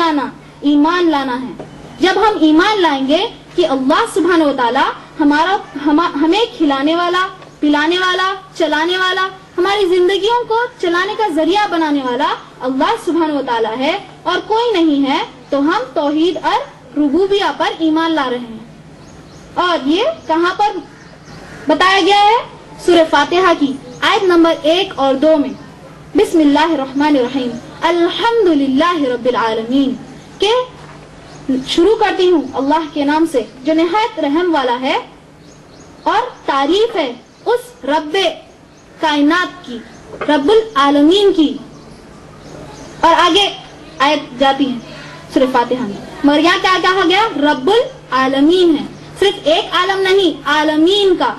ایمان لانا ہے. جب ہم ایمان لائیں گے کہ اللہ سبحانہ و تعالیٰ ہمیں کھلانے والا، پلانے والا، چلانے والا، ہماری زندگیوں کو چلانے کا ذریعہ بنانے والا اللہ سبحانہ و تعالیٰ ہے اور کوئی نہیں ہے، تو ہم توحید اور ربوبیہ پر ایمان لا رہے ہیں. اور یہ کہاں پر بتایا گیا ہے؟ سورہ فاتحہ کی آیت نمبر 1 اور 2 میں. بسم اللہ الرحمن الرحیم الحمدللہ رب العالمین، کہ شروع کرتی ہوں اللہ کے نام سے جو نہایت رحم والا ہے، اور تعریف ہے اس رب کائنات کی، رب العالمین کی. اور آگے آیت جاتی ہے سورہ فاتحہ میں، مگر یہاں کیا کہا گیا؟ رب العالمین ہے، صرف ایک عالم نہیں، عالمین کا.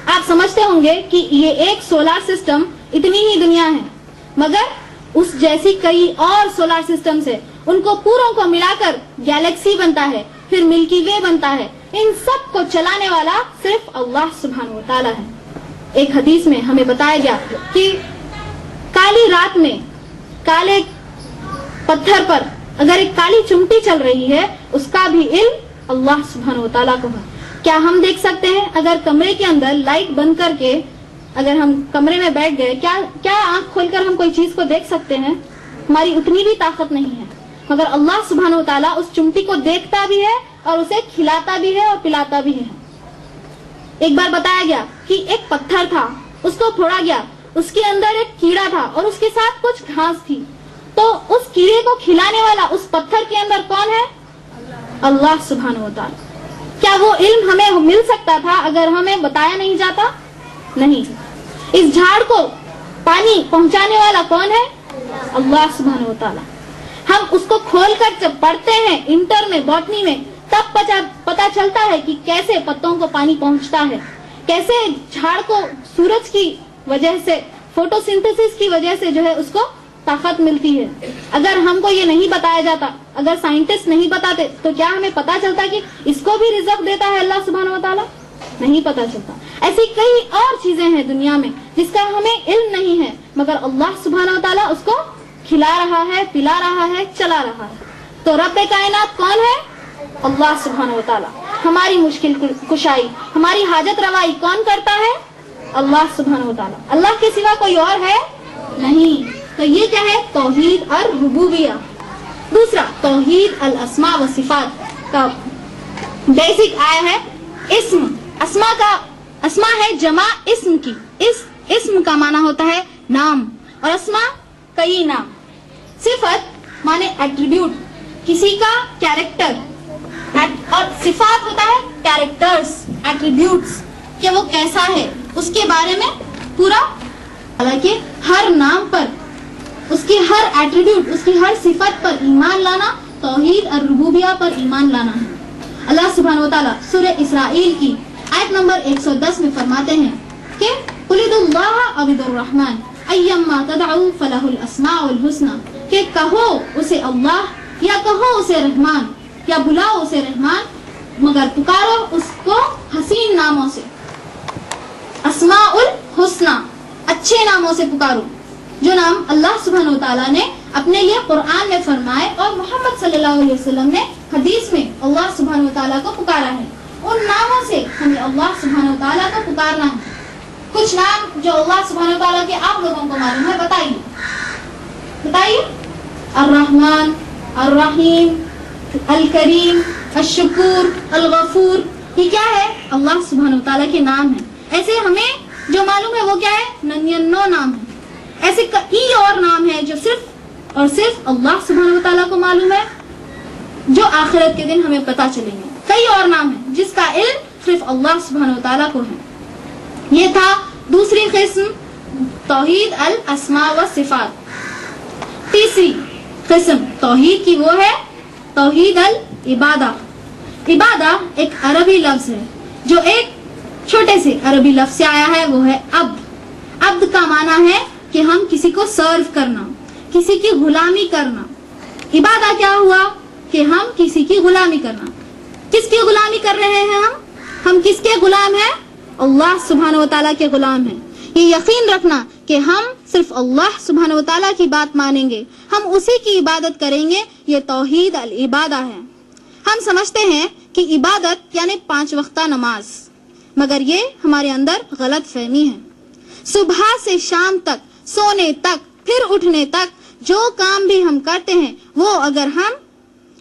آپ سمجھتے ہوں گے کہ یہ ایک سولار سسٹم اتنی ہی دنیا ہے، مگر اس جیسی کئی اور سولار سسٹمز ہے، ان کو پوروں کو ملا کر گیلیکسی بنتا ہے، پھر ملکی وے بنتا ہے. ان سب کو چلانے والا صرف اللہ سبحانہ و تعالیٰ ہے. ایک حدیث میں ہمیں بتایا گیا کہ کالی رات میں کالے پتھر پر اگر ایک کالی چمٹی چل رہی ہے، اس کا بھی علم اللہ سبحانہ و تعالیٰ کو ہے. کیا ہم دیکھ سکتے ہیں؟ اگر کمرے کے اندر لائٹ بند کر کے اگر ہم کمرے میں بیٹھ گئے، کیا آنکھ کھول کر ہم کوئی چیز کو دیکھ سکتے ہیں؟ ہماری اتنی بھی طاقت نہیں ہے، مگر اللہ سبحانہ و تعالیٰ اس چمٹی کو دیکھتا بھی ہے اور اسے کھلاتا بھی ہے اور پلاتا بھی ہے. ایک بار بتایا گیا کہ ایک پتھر تھا، اس کو پھوڑا گیا، اس کے اندر ایک کیڑا تھا اور اس کے ساتھ کچھ گھاس تھی، تو اس کیڑے کو کھلانے والا اس پتھر کے اندر کون ہے؟ اللہ سبحانہ و تعالیٰ. کیا وہ علم ہمیں مل سکتا تھا اگر ہمیں بتایا نہیں جاتا؟ نہیں. اس جھاڑ کو پانی پہنچانے والا کون ہے؟ اللہ سبحانہ و تعالیٰ. ہم اس کو کھول کر جب پڑھتے ہیں انٹر میں، باٹنی میں، تب پتا چلتا ہے کہ کیسے پتوں کو پانی پہنچتا ہے، کیسے جھاڑ کو سورج کی وجہ سے، فوٹو سنتھسس کی وجہ سے جو ہے اس کو طاقت ملتی ہے. اگر ہم کو یہ نہیں بتایا جاتا، اگر سائنٹسٹ نہیں بتاتے، تو کیا ہمیں پتا چلتا کہ اس کو بھی رزق دیتا ہے اللہ سبحانہ و تعالیٰ؟ نہیں پتا چلتا. ایسی کئی اور چیزیں ہیں دنیا میں جس کا ہمیں علم نہیں ہے، مگر اللہ سبحانہ و تعالیٰ اس کو کھلا رہا ہے، پلا رہا ہے، چلا رہا ہے. تو رب کائنات کون ہے؟ اللہ سبحانہ و تعالیٰ. ہماری مشکل کشائی، ہماری حاجت روائی کون کرتا ہے؟ اللہ سبحانہ و تعالیٰ. اللہ کے سوا کوئی اور ہے نہیں. تو یہ کیا ہے؟ توحید اور ربوبیہ. دوسرا توحید الاسماء و صفات کا بیسک آیا ہے اسم. اسماء ہے جمع اسم کی. اسم کا معنی ہوتا ہے نام، اور اسماء کئی نام. صفت معنی ایٹریبیوٹ، کسی کا کیریکٹر، اور صفات ہوتا ہے کیریکٹرز، ایٹریبیوٹس، کہ وہ کیسا ہے، اس کے بارے میں پورا. حالانکہ ہر نام پر، اس کی ہر ایٹریبیوٹ، اس کی ہر صفت پر ایمان لانا توحید اور ربوبیہ پر ایمان لانا ہے. اللہ سبحانہ و تعالیٰ سورہ اسرائیل کی آیت نمبر 110 میں فرماتے ہیں کہ قُلِ ادعُوا اللَّهَ أَوِ ادعُوا الرَّحْمَنَ أَيَّمَّا تَدْعُوا فَلَهُ الْأَسْمَاءُ الْحُسْنَى، کہ کہو اسے اللہ یا کہو اسے رحمان یا بلاؤ اسے رحمان، مگر پکارو اس کو حسین ناموں سے. اسماء الحسنى، اچھے ناموں سے پکارو، جو نام اللہ سبحانہ و تعالیٰ نے اپنے لیے قرآن میں فرمائے اور محمد صلی اللہ علیہ وسلم نے حدیث میں اللہ سبحانہ و تعالیٰ کو پکارا ہے. ان ناموں سے ہمیں اللہ سبحانہ و تعالیٰ کو پکارنا ہے. کچھ نام جو اللہ سبحانہ و تعالیٰ کے آپ لوگوں کو معلوم ہے، بتائیے. الرحمن، الرحیم، الکریم، الشکور، الغفور، یہ کیا ہے؟ اللہ سبحانہ و تعالیٰ کے نام ہیں. ایسے ہمیں جو معلوم ہے وہ کیا ہے؟ 99 نام ہے. ایسے کئی اور نام ہیں جو صرف اور صرف اللہ سبحانہ و تعالیٰ کو معلوم ہے، جو آخرت کے دن ہمیں پتہ چلیں گے. کئی اور نام ہیں جس کا علم صرف اللہ سبحانہ و تعالیٰ کو ہے. یہ تھا دوسری قسم توحید الاسماء و صفات. تیسری قسم توحید کی وہ ہے توحید العبادہ. عبادہ ایک عربی لفظ ہے جو ایک چھوٹے سے عربی لفظ سے آیا ہے، وہ ہے عبد. عبد کا معنی ہے کہ ہم کسی کو سرو کرنا، کسی کی غلامی کرنا. عبادہ کیا ہوا؟ کہ ہم کسی کی غلامی کرنا. کس کی غلامی کر رہے ہیں ہم کس کے غلام ہیں؟ اللہ سبحانہ و تعالیٰ کے غلام ہیں. یہ یقین رکھنا کہ ہم صرف اللہ سبحانہ و تعالیٰ کی بات مانیں گے, ہم اسی کی عبادت کریں گے. یہ توحید العبادہ ہے. ہم سمجھتے ہیں کہ عبادت یعنی 5 وقتہ نماز, مگر یہ ہمارے اندر غلط فہمی ہے. صبح سے شام تک, سونے تک, پھر اٹھنے تک جو کام بھی ہم کرتے ہیں وہ اگر ہم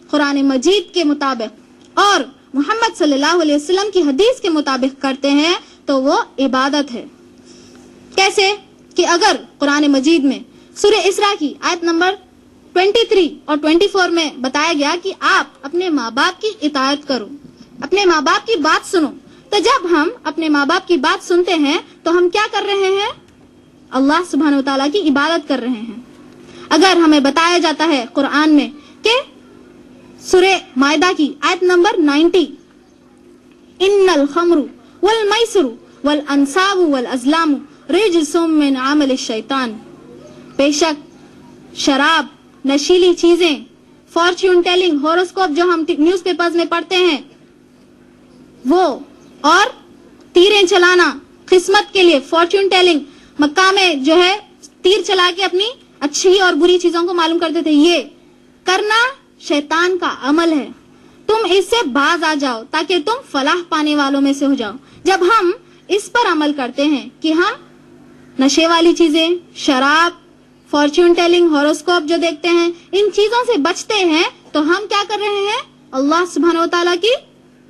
قرآن مجید کے مطابق اور محمد صلی اللہ علیہ وسلم کی حدیث کے مطابق کرتے ہیں تو وہ عبادت ہے. کیسے کہ اگر قرآن مجید میں سورہ اسراء کی آیت نمبر 23 اور 24 میں بتایا گیا کہ آپ اپنے ماں باپ کی اطاعت کرو, اپنے ماں باپ کی بات سنو, تو جب ہم اپنے ماں باپ کی بات سنتے ہیں تو ہم کیا کر رہے ہیں؟ اللہ سبحانہ و تعالیٰ کی عبادت کر رہے ہیں. اگر ہمیں بتایا جاتا ہے قرآن میں کہ سورہ مائدہ کی آیت نمبر 90 ان الخمر والمیسر والانصاب والازلام رجس من عمل الشیطان, بے شک شراب, نشیلی چیزیں, فارچون ٹیلنگ, ہوروسکوپ جو ہم نیوز پیپرز میں پڑھتے ہیں وہ, اور تیریں چلانا قسمت کے لیے, فارچون ٹیلنگ, مکہ میں جو ہے تیر چلا کے اپنی اچھی اور بری چیزوں کو معلوم کرتے تھے, یہ کرنا شیطان کا عمل ہے. تم اس سے باز آ جاؤ تاکہ تم فلاح پانے والوں میں سے ہو جاؤ. جب ہم اس پر عمل کرتے ہیں کہ ہم نشے والی چیزیں, شراب, فارچون ٹیلنگ, ہوروسکوپ جو دیکھتے ہیں, ان چیزوں سے بچتے ہیں تو ہم کیا کر رہے ہیں؟ اللہ سبحانہ و تعالیٰ کی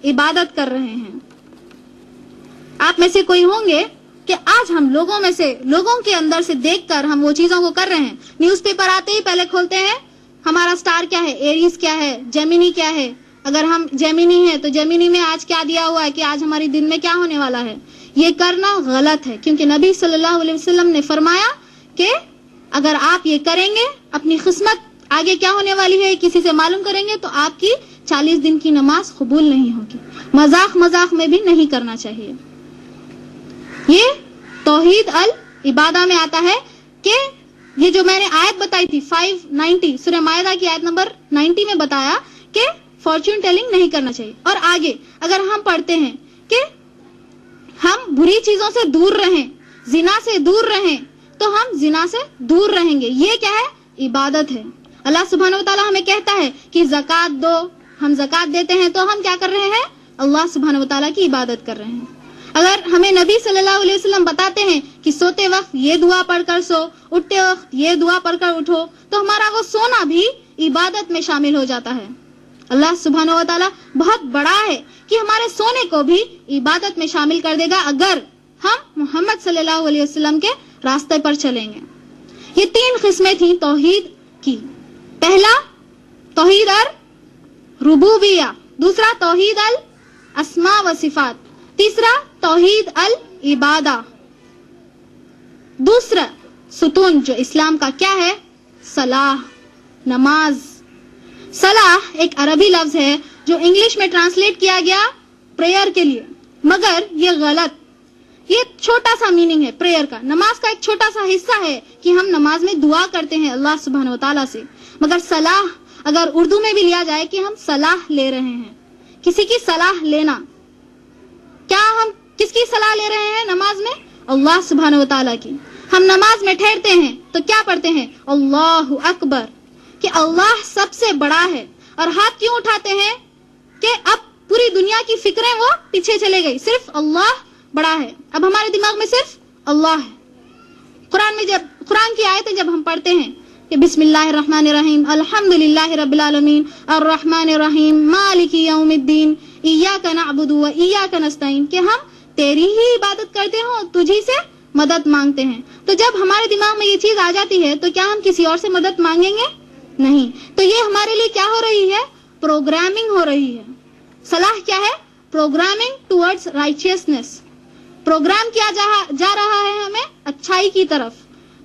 عبادت کر رہے ہیں. آپ میں سے کوئی ہوں گے کہ آج ہم لوگوں کے اندر سے دیکھ کر ہم وہ چیزوں کو کر رہے ہیں. نیوز پیپر آتے ہی پہلے کھولتے ہیں ہمارا سٹار کیا ہے, ایریز کیا ہے, جیمینی کیا ہے. اگر ہم جیمینی ہیں تو جیمینی میں آج کیا دیا ہوا ہے کہ آج ہماری دن میں کیا ہونے والا ہے. یہ کرنا غلط ہے, کیونکہ نبی صلی اللہ علیہ وسلم نے فرمایا کہ اگر آپ یہ کریں گے, اپنی قسمت آگے کیا ہونے والی ہے کسی سے معلوم کریں گے, تو آپ کی 40 دن کی نماز قبول نہیں ہوگی. مذاق میں بھی نہیں کرنا چاہیے. یہ توحید العبادہ میں آتا ہے کہ یہ جو میں نے آیت بتائی تھی 590 سورہ مائدہ کی آیت نمبر 90 میں بتایا کہ فارچون ٹیلنگ نہیں کرنا چاہیے. اور آگے اگر ہم پڑھتے ہیں کہ ہم بری چیزوں سے دور رہیں, زنا سے دور رہیں, تو ہم زنا سے دور رہیں گے. یہ کیا ہے؟ عبادت ہے. اللہ سبحانہ و تعالیٰ ہمیں کہتا ہے کہ زکوٰۃ دو, ہم زکوٰۃ دیتے ہیں تو ہم کیا کر رہے ہیں؟ اللہ سبحانہ و تعالیٰ کی عبادت کر رہے ہیں. اگر ہمیں نبی صلی اللہ علیہ وسلم بتاتے ہیں کہ سوتے وقت یہ دعا پڑھ کر سو, اٹھتے وقت یہ دعا پڑھ کر اٹھو, تو ہمارا وہ سونا بھی عبادت میں شامل ہو جاتا ہے. اللہ سبحانہ و تعالیٰ بہت بڑا ہے کہ ہمارے سونے کو بھی عبادت میں شامل کر دے گا اگر ہم محمد صلی اللہ علیہ وسلم کے راستے پر چلیں گے. یہ 3 قسمیں تھیں توحید کی. پہلا توحید الربوبیہ, دوسرا توحید الاسماء و صفات, تیسرا توحید العبادہ. دوسرا ستون جو اسلام کا کیا ہے؟ صلاح, نماز. صلاح ایک عربی لفظ ہے جو انگلش میں ٹرانسلیٹ کیا گیا پریئر کے لیے, مگر یہ غلط. یہ چھوٹا سا میننگ ہے پریئر کا, نماز کا ایک چھوٹا سا حصہ ہے کہ ہم نماز میں دعا کرتے ہیں اللہ سبحانہ و تعالیٰ سے. مگر صلاح اگر اردو میں بھی لیا جائے کہ ہم صلاح لے رہے ہیں, کسی کی صلاح لینا. کیا ہم کس کی صلاح لے رہے ہیں نماز میں؟ اللہ سبحانہ و تعالیٰ کی. ہم نماز میں ٹھہرتے ہیں تو کیا پڑھتے ہیں؟ اللہ اکبر, کہ اللہ سب سے بڑا ہے. اور ہاتھ کیوں اٹھاتے ہیں؟ کہ اب پوری دنیا کی فکریں وہ پیچھے چلے گئی, صرف اللہ بڑا ہے. اب ہمارے دماغ میں صرف اللہ ہے. قرآن کی آیتیں جب ہم پڑھتے ہیں کہ بسم اللہ الرحمن الرحیم, الحمدللہ رب العالمین, الرحمن الرحیم, مالک یوم الدین, ایاک نعبد و ایاک نستعین, کہ ہم تیری ہی عبادت کرتے ہیں, تجھی سے مدد مانگتے ہیں. تو جب ہمارے دماغ میں یہ چیز آ جاتی ہے تو کیا ہم کسی اور سے مدد مانگیں گے؟ نہیں. تو یہ ہمارے لیے کیا ہو رہی ہے؟ پروگرامنگ ہو رہی ہے. صلاح کیا ہے؟ Programming towards righteousness. پروگرام کیا جا رہا ہے ہمیں اچھائی کی طرف.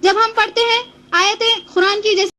جب ہم پڑھتے ہیں آیتیں قرآن کی جیسے